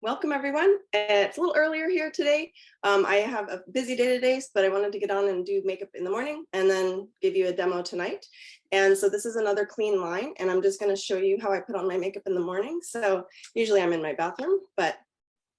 Welcome everyone. It's a little earlier here today. I have a busy day today, but I wanted to get on and do makeup in the morning and then give you a demo tonight. And so this is another clean line, and I'm just going to show you how I put on my makeup in the morning. So usually I'm in my bathroom, but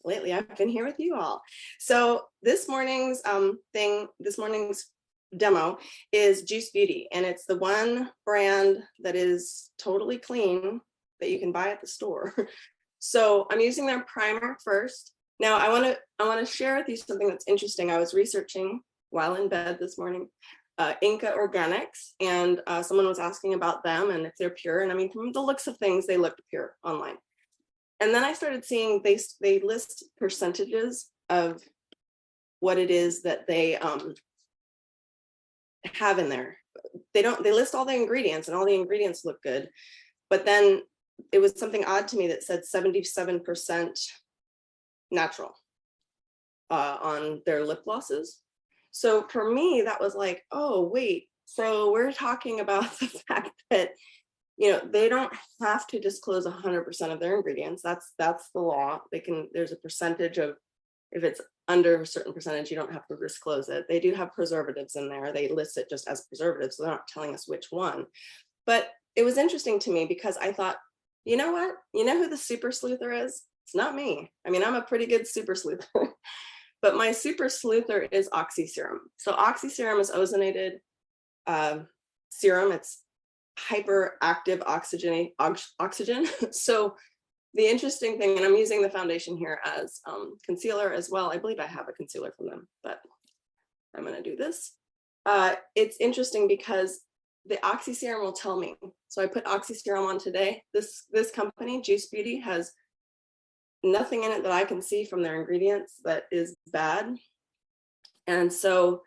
lately I've been here with you all. So this morning's this morning's demo is Juice Beauty, and it's the one brand that is totally clean that you can buy at the store. So I'm using their primer first. Now I want to share with you something that's interesting. I was researching while in bed this morning, Inca Organics, and someone was asking about them and if they're pure. And I mean, from the looks of things, they looked pure online. And then I started seeing they list percentages of what it is that they have in there. They list all the ingredients, and all the ingredients look good, but then it was something odd to me that said 77% natural on their lip glosses. So for me, that was like, oh, wait. So we're talking about the fact that, they don't have to disclose 100% of their ingredients. That's the law. There's a percentage of, if it's under a certain percentage, you don't have to disclose it. They do have preservatives in there. They list it just as preservatives. So they're not telling us which one. But it was interesting to me because I thought, you know what? You know who the super sleuther is? It's not me. I mean, I'm a pretty good super sleuther, but my super sleuther is Oxy Serum. So Oxy Serum is ozonated serum. It's hyperactive oxygen. So the interesting thing, and I'm using the foundation here as concealer as well. I believe I have a concealer from them, but I'm going to do this. It's interesting because the Oxy Serum will tell me. So I put Oxy Serum on today. This company, Juice Beauty, has nothing in it that I can see from their ingredients that is bad. And so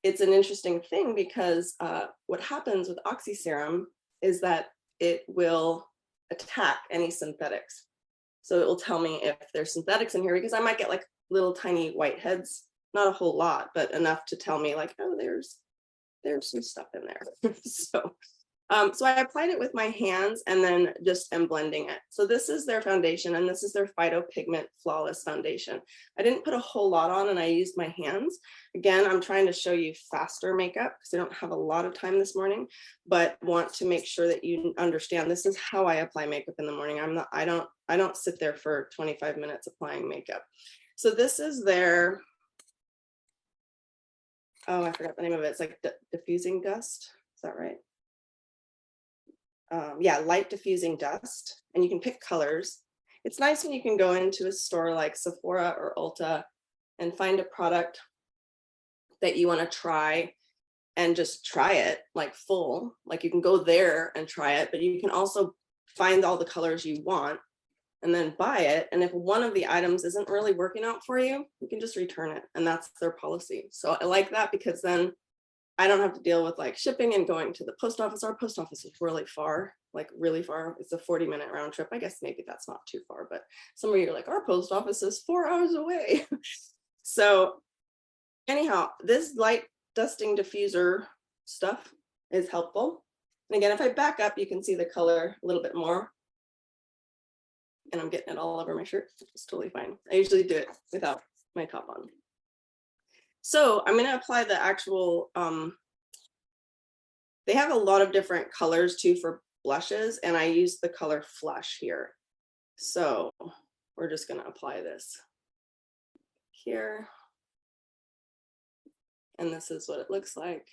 it's an interesting thing because what happens with Oxy Serum is that it will attack any synthetics. So it will tell me if there's synthetics in here, because I might get like little tiny whiteheads, not a whole lot, but enough to tell me like, oh, there's some stuff in there. So I applied it with my hands and then just am blending it. So this is their foundation, and this is their Phytopigment Flawless Foundation. I didn't put a whole lot on, and I used my hands. Again, I'm trying to show you faster makeup because I don't have a lot of time this morning, but want to make sure that you understand this is how I apply makeup in the morning. I don't sit there for 25 minutes applying makeup. So this is their, oh, I forgot the name of it. It's like diffusing dust. Is that right? Yeah, light diffusing dust, and you can pick colors. It's nice when you can go into a store like Sephora or Ulta and find a product that you want to try and just try it like full. Like you can go there and try it, but you can also find all the colors you want and then buy it. And if one of the items isn't really working out for you, you can just return it, and that's their policy. So I like that because then I don't have to deal with like shipping and going to the post office. Our post office is really far, like really far. It's a 40-minute round trip. I guess maybe that's not too far, but some of you are like, our post office is 4 hours away. So anyhow, this light dusting diffuser stuff is helpful. And again, if I back up, you can see the color a little bit more. And I'm getting it all over my shirt. It's totally fine. I usually do it without my top on. So I'm going to apply the actual, they have a lot of different colors too for blushes, and I use the color Flush here. So we're just going to apply this here. And this is what it looks like.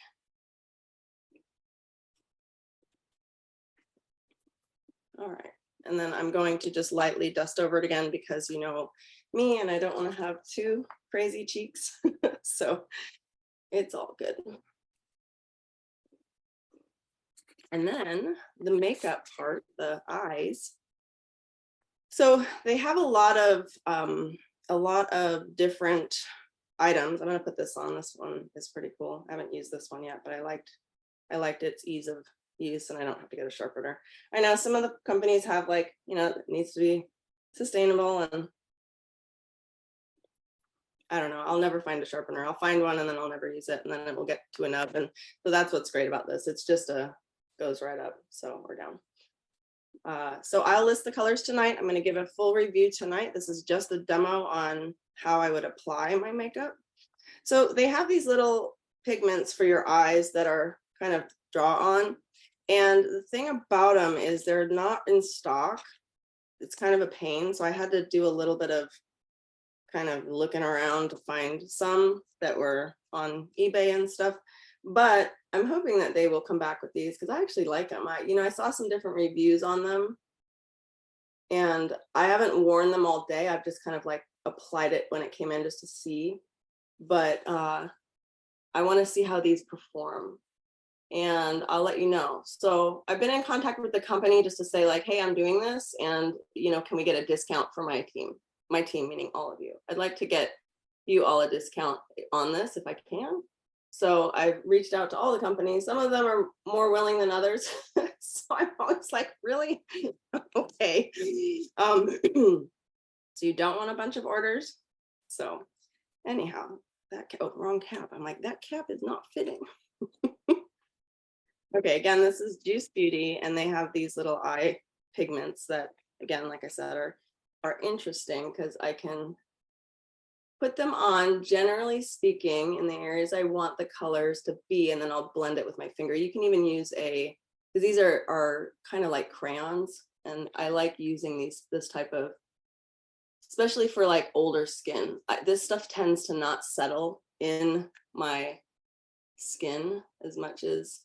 All right. And then I'm going to just lightly dust over it again because you know me and I don't want to have too crazy cheeks. So it's all good. And then the makeup part, the eyes. So they have a lot of different items. I'm going to put this on. This one is pretty cool. I haven't used this one yet, but I liked its ease of use, and I don't have to get a sharpener. I know some of the companies have like, it needs to be sustainable, and I don't know, I'll never find a sharpener. I'll find one and then I'll never use it, and then it will get to a nub. And so that's what's great about this. It's just goes right up. So we're down. So I'll list the colors tonight. I'm going to give a full review tonight. This is just a demo on how I would apply my makeup. So they have these little pigments for your eyes that are kind of draw on. And the thing about them is they're not in stock. It's kind of a pain. So I had to do a little bit of kind of looking around to find some that were on eBay and stuff. But I'm hoping that they will come back with these because I actually like them. I saw some different reviews on them and I haven't worn them all day. I've just kind of like applied it when it came in just to see. But I want to see how these perform and I'll let you know. So I've been in contact with the company just to say like, hey, I'm doing this and, can we get a discount for my team? My team, meaning all of you. I'd like to get you all a discount on this if I can. So I've reached out to all the companies. Some of them are more willing than others. So I'm always like, really? Okay. So you don't want a bunch of orders. So anyhow, wrong cap. I'm like, that cap is not fitting. Okay, again, this is Juice Beauty, and they have these little eye pigments that, again, like I said, are interesting because I can put them on, generally speaking, in the areas I want the colors to be, and then I'll blend it with my finger. You can even use because these are kind of like crayons, and I like using this type of, especially for like older skin. This stuff tends to not settle in my skin as much as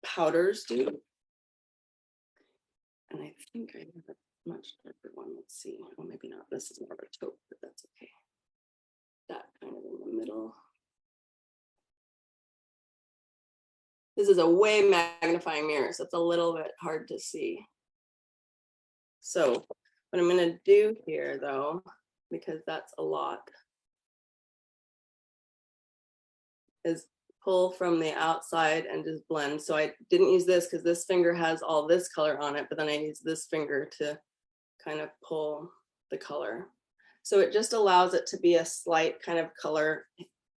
powders do. And I think I have a much darker one. Let's see. Oh, maybe not. This is more of a taupe, but that's okay. That kind of in the middle. This is a way magnifying mirror, so it's a little bit hard to see. So what I'm going to do here, though, because that's a lot, is pull from the outside and just blend. So I didn't use this because this finger has all this color on it, but then I use this finger to kind of pull the color. So it just allows it to be a slight kind of color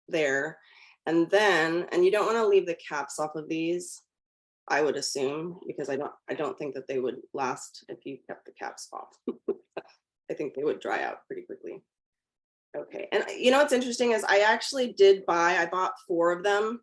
there. And then, and you don't want to leave the caps off of these, I would assume, because I don't think that they would last if you kept the caps off. I think they would dry out pretty quickly. Okay, and what's interesting is I bought 4 of them,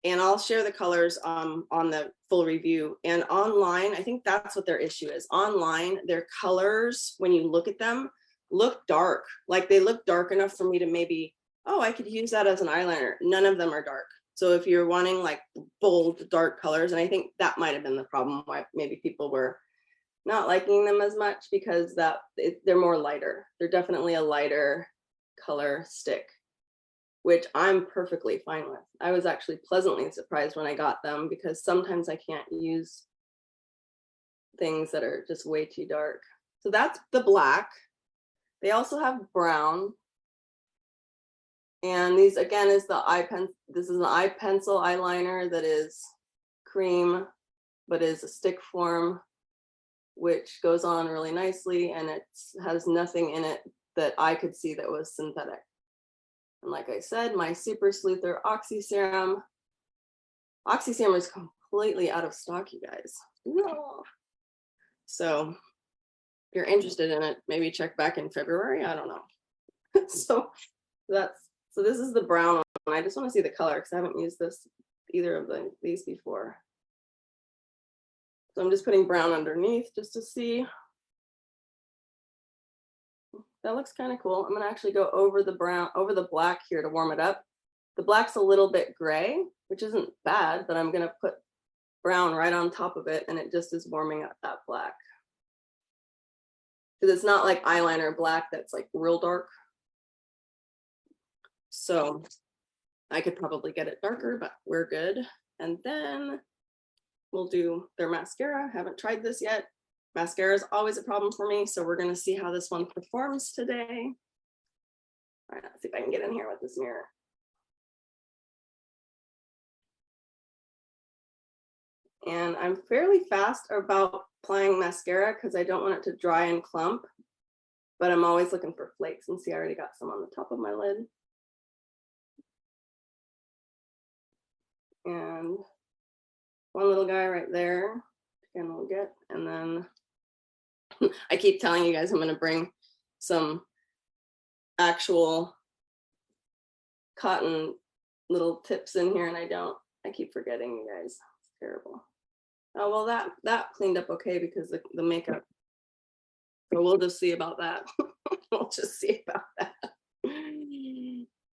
and I'll share the colors on the full review. And online, I think that's what their issue is. Online, their colors, when you look at them, look dark. Like they look dark enough for me to maybe, oh, I could use that as an eyeliner. None of them are dark. So if you're wanting like bold, dark colors, and I think that might have been the problem why maybe people were not liking them as much, because they're more lighter. They're definitely a lighter color stick, which I'm perfectly fine with. I was actually pleasantly surprised when I got them because sometimes I can't use things that are just way too dark. So that's the black. They also have brown. And these again is the this is an eye pencil eyeliner that is cream, but is a stick form, which goes on really nicely, and it has nothing in it that I could see that was synthetic. And like I said, my Super Sleuther Oxy Serum. Oxy Serum is completely out of stock, you guys. No. So if you're interested in it, maybe check back in February. I don't know. So this is the brown one. I just want to see the color because I haven't used either of these before. So I'm just putting brown underneath just to see. That looks kind of cool. I'm gonna actually go over the black here to warm it up. The black's a little bit gray, which isn't bad, but I'm gonna put brown right on top of it, and it just is warming up that black. Because it's not like eyeliner black that's like real dark. So I could probably get it darker, but we're good. And then we'll do their mascara. Haven't tried this yet. Mascara is always a problem for me, so we're gonna see how this one performs today. All right, let's see if I can get in here with this mirror. And I'm fairly fast about applying mascara because I don't want it to dry and clump, but I'm always looking for flakes, and see, I already got some on the top of my lid. And one little guy right there to and we'll get, and then I keep telling you guys I'm going to bring some actual cotton little tips in here, and I don't. I keep forgetting, you guys. It's terrible. Oh, well, that cleaned up okay because the makeup. So we'll just see about that. We'll just see about that.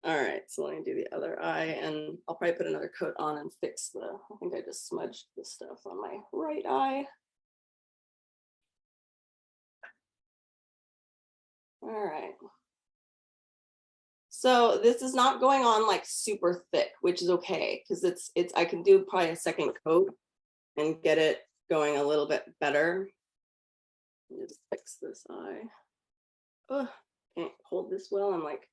All right, so let me do the other eye, and I'll probably put another coat on and fix I think I just smudged the stuff on my right eye. All right. So this is not going on like super thick, which is okay, because I can do probably a second coat and get it going a little bit better. Just fix this eye. Oh, can't hold this well. I'm like,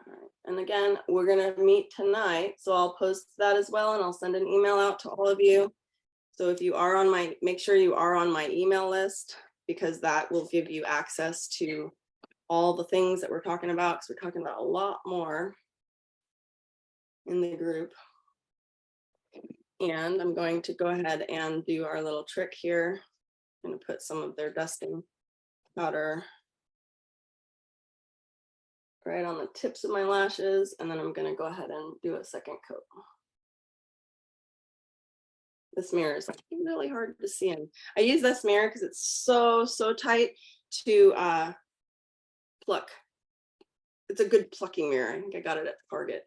all right. And again, we're gonna meet tonight, so I'll post that as well, and I'll send an email out to all of you. So if you are on make sure you are on my email list, because that will give you access to all the things that we're talking about, because we're talking about a lot more in the group. And I'm going to go ahead and do our little trick here. I'm going to put some of their dusting powder right on the tips of my lashes, and then I'm going to go ahead and do a second coat. This mirror is like really hard to see in. I use this mirror because it's so tight to pluck. It's a good plucking mirror. I think I got it at Target.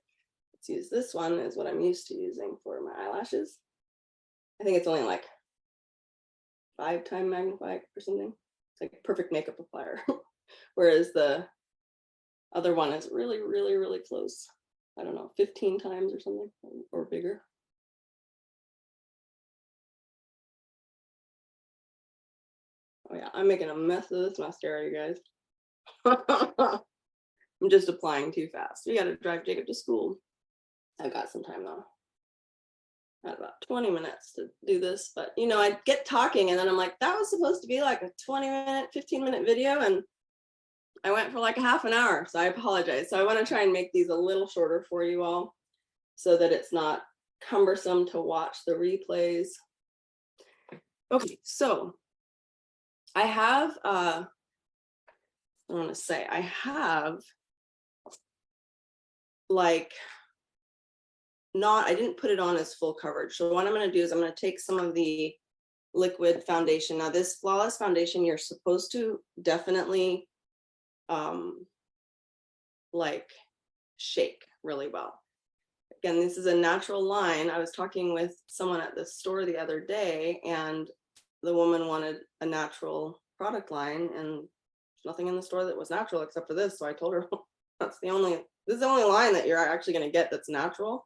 Let's use this one, is what I'm used to using for my eyelashes. I think it's only like 5-time magnified or something. It's like perfect makeup applier. Whereas the other one is really close. I don't know, 15 times or something, or bigger. Oh yeah, I'm making a mess of this mascara, you guys. I'm just applying too fast. We got to drive Jacob to school. I've got some time though. I had about 20 minutes to do this, but you know, I get talking and then I'm like, that was supposed to be like a 20-minute, 15-minute video, and I went for like a half an hour, so I apologize. So I want to try and make these a little shorter for you all so that it's not cumbersome to watch the replays. Okay, so I have, I want to say, I have like, I didn't put it on as full coverage. So what I'm going to do is I'm going to take some of the liquid foundation. Now this Flawless foundation, you're supposed to definitely like shake really well. Again, this is a natural line. I was talking with someone at the store the other day, and the woman wanted a natural product line, and there's nothing in the store that was natural except for this. So I told her, this is the only line that you're actually going to get that's natural.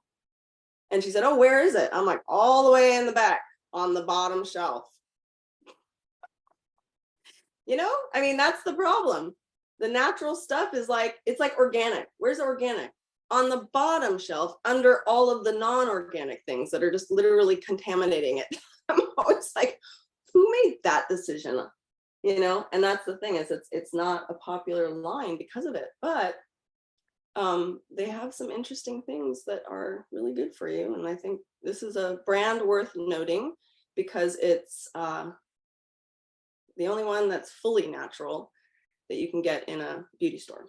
And she said, oh, where is it? I'm like, all the way in the back on the bottom shelf. You know, I mean, that's the problem. The natural stuff is like, it's like organic. Where's organic? On the bottom shelf under all of the non-organic things that are just literally contaminating it. I'm always like, who made that decision? You know, and that's the thing, is it's not a popular line because of it, but they have some interesting things that are really good for you. And I think this is a brand worth noting because it's the only one that's fully natural that you can get in a beauty store.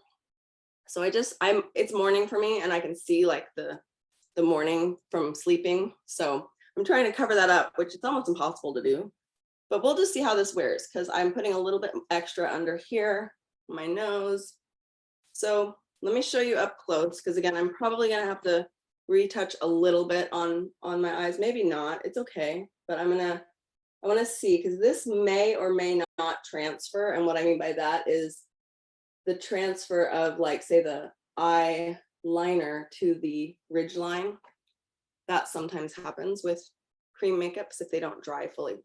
So it's morning for me, and I can see like the morning from sleeping. So I'm trying to cover that up, which it's almost impossible to do, but we'll just see how this wears, because I'm putting a little bit extra under here, my nose. So let me show you up close, because again, I'm probably gonna have to retouch a little bit on my eyes, maybe not, it's okay, but I want to see, because this may or may not transfer. And what I mean by that is the transfer of, like, say the eye liner to the ridge line. That sometimes happens with cream makeups if they don't dry fully.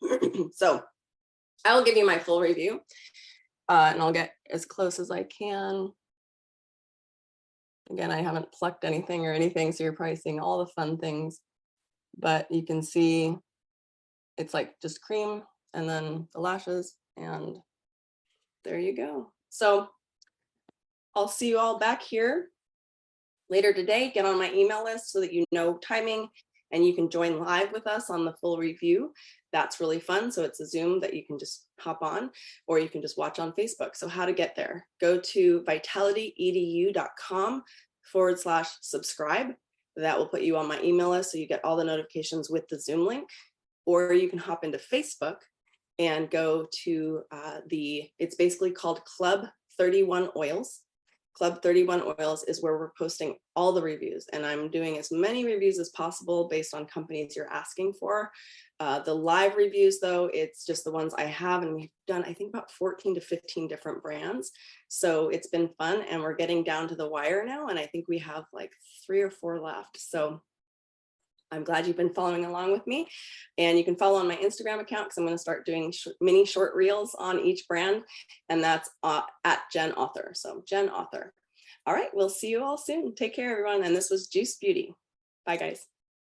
So I'll give you my full review and I'll get as close as I can. Again, I haven't plucked anything or anything, so you're probably seeing all the fun things, but you can see it's like just cream and then the lashes, and there you go. So I'll see you all back here later today, get on my email list so that you know timing and you can join live with us on the full review. That's really fun. So it's a Zoom that you can just hop on, or you can just watch on Facebook. So how to get there? Go to vitalityedu.com/subscribe. That will put you on my email list so you get all the notifications with the Zoom link. Or you can hop into Facebook and go to it's basically called Club 31 Oils. Club 31 Oils is where we're posting all the reviews, and I'm doing as many reviews as possible based on companies you're asking for. The live reviews, though, it's just the ones I have, and we've done, I think, about 14 to 15 different brands. So it's been fun, and we're getting down to the wire now, and I think we have like 3 or 4 left. So I'm glad you've been following along with me, and you can follow on my Instagram account because I'm going to start doing mini short reels on each brand, and that's at Jen Author. So Jen Author. All right, we'll see you all soon. Take care, everyone. And this was Juice Beauty. Bye, guys.